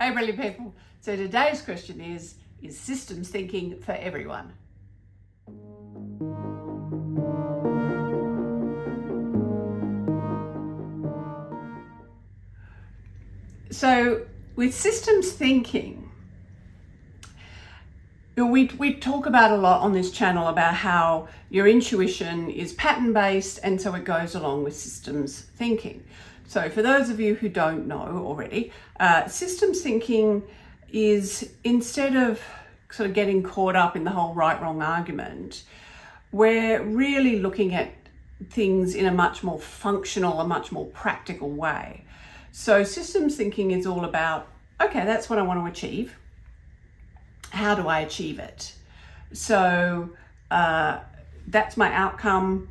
Hey, brilliant people. So today's question is systems thinking for everyone? So with systems thinking, we talk about a lot on this channel about how your intuition is pattern-based, and so it goes along with systems thinking. So for those of you who don't know already, systems thinking is, instead of sort of getting caught up in the whole right-wrong argument, we're really looking at things in a much more functional, a much more practical way. So systems thinking is all about, okay, that's what I want to achieve. How do I achieve it? So that's my outcome.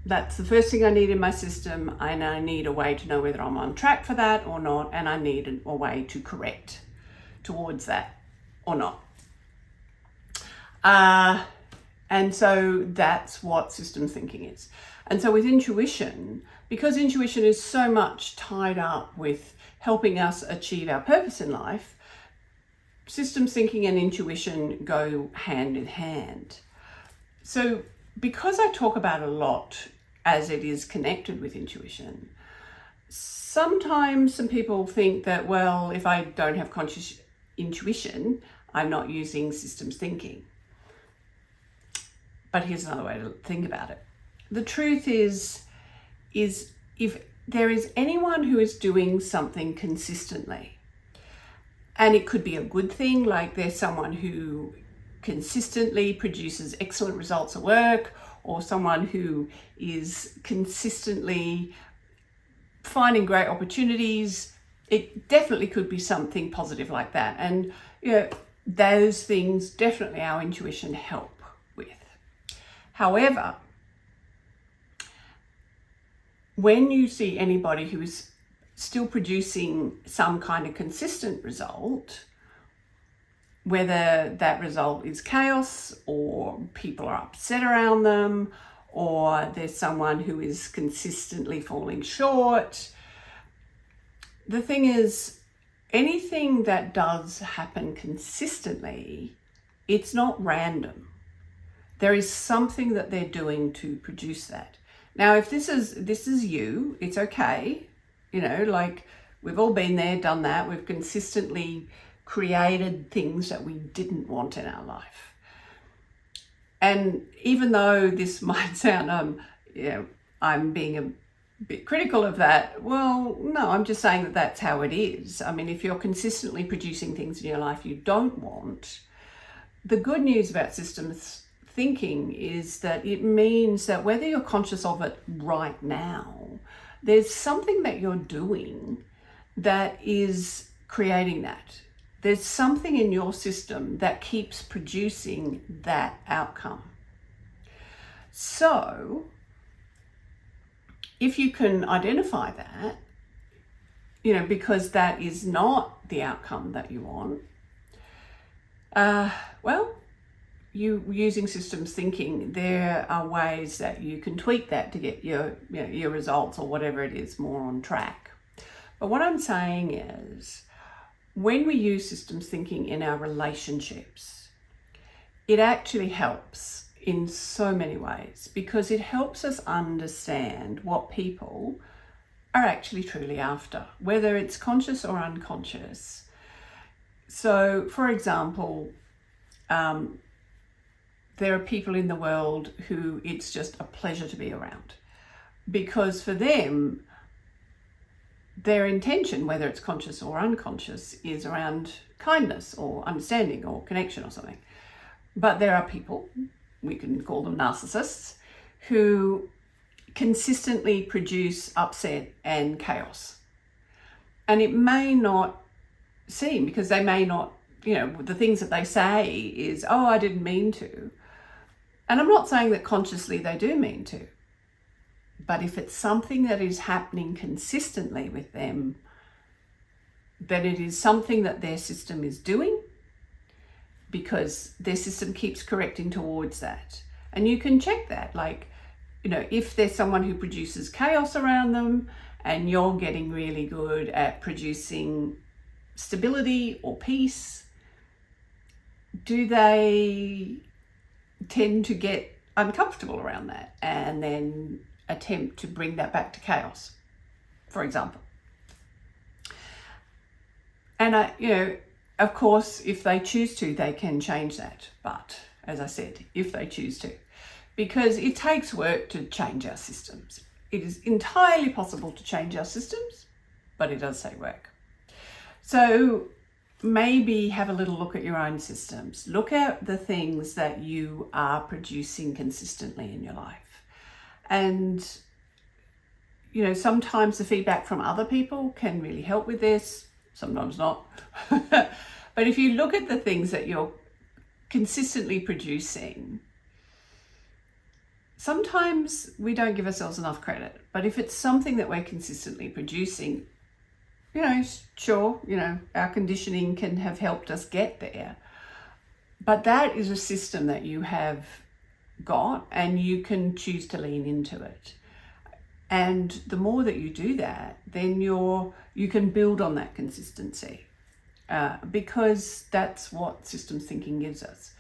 That's the first thing I need in my system, and I need a way to know whether I'm on track for that or not, and I need a way to correct towards that or not. And so that's what systems thinking is. And so with intuition, because intuition is so much tied up with helping us achieve our purpose in life, systems thinking and intuition go hand in hand. So because I talk about a lot as it is connected with intuition, sometimes some people think that, well, if I don't have conscious intuition, I'm not using systems thinking. But here's another way to think about it. The truth is if there is anyone who is doing something consistently, and it could be a good thing, like there's someone who consistently produces excellent results at work, or someone who is consistently finding great opportunities, it definitely could be something positive like that. And those things definitely our intuition help with. However, when you see anybody who is still producing some kind of consistent result, whether that result is chaos or people are upset around them, or there's someone who is consistently falling short, the thing is, anything that does happen consistently, it's not random. There is something that they're doing to produce that. Now, if this is you, it's okay. Like we've all been there, done that. We've consistently created things that we didn't want in our life. And even though this might sound, I'm being a bit critical of that, well, no, I'm just saying that that's how it is. I mean, if you're consistently producing things in your life you don't want, the good news about systems thinking is that it means that whether you're conscious of it right now, there's something that you're doing that is creating that. There's something in your system that keeps producing that outcome. So if you can identify that, because that is not the outcome that you want, you using systems thinking, there are ways that you can tweak that to get your results or whatever it is more on track. But what I'm saying is, when we use systems thinking in our relationships, it actually helps in so many ways, because it helps us understand what people are actually truly after, whether it's conscious or unconscious. So, for example, there are people in the world who it's just a pleasure to be around, because for them, their intention, whether it's conscious or unconscious, is around kindness or understanding or connection or something. But there are people, we can call them narcissists, who consistently produce upset and chaos. And it may not seem, because they may not, the things that they say is, oh, I didn't mean to. And I'm not saying that consciously they do mean to. But if it's something that is happening consistently with them, then it is something that their system is doing, because their system keeps correcting towards that. And you can check that, like, if there's someone who produces chaos around them and you're getting really good at producing stability or peace? Do they tend to get uncomfortable around that and then attempt to bring that back to chaos, for example? And, of course, if they choose to, they can change that. But as I said, if they choose to, because it takes work to change our systems. It is entirely possible to change our systems, but it does take work. So maybe have a little look at your own systems. Look at the things that you are producing consistently in your life. And, sometimes the feedback from other people can really help with this, sometimes not. But if you look at the things that you're consistently producing, sometimes we don't give ourselves enough credit. But if it's something that we're consistently producing, sure, our conditioning can have helped us get there. But that is a system that you have got, and you can choose to lean into it. And the more that you do that, then you can build on that consistency, because that's what systems thinking gives us.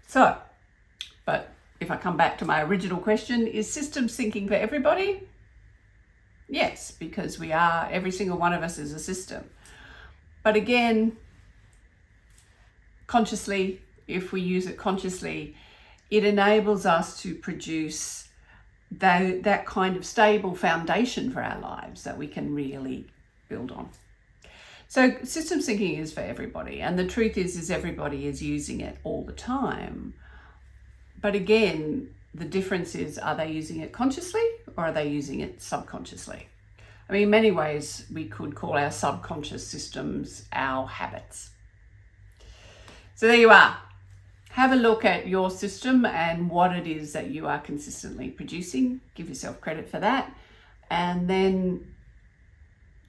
So, but if I come back to my original question, is systems thinking for everybody? Yes, because every single one of us is a system. But again, consciously, if we use it consciously, it enables us to produce that kind of stable foundation for our lives that we can really build on. So systems thinking is for everybody. And the truth is everybody is using it all the time. But again, the difference is, are they using it consciously or are they using it subconsciously? I mean, in many ways, we could call our subconscious systems our habits. So there you are. Have a look at your system and what it is that you are consistently producing. Give yourself credit for that. And then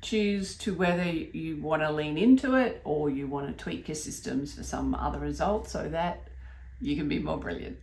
choose to whether you want to lean into it or you want to tweak your systems for some other result so that you can be more brilliant.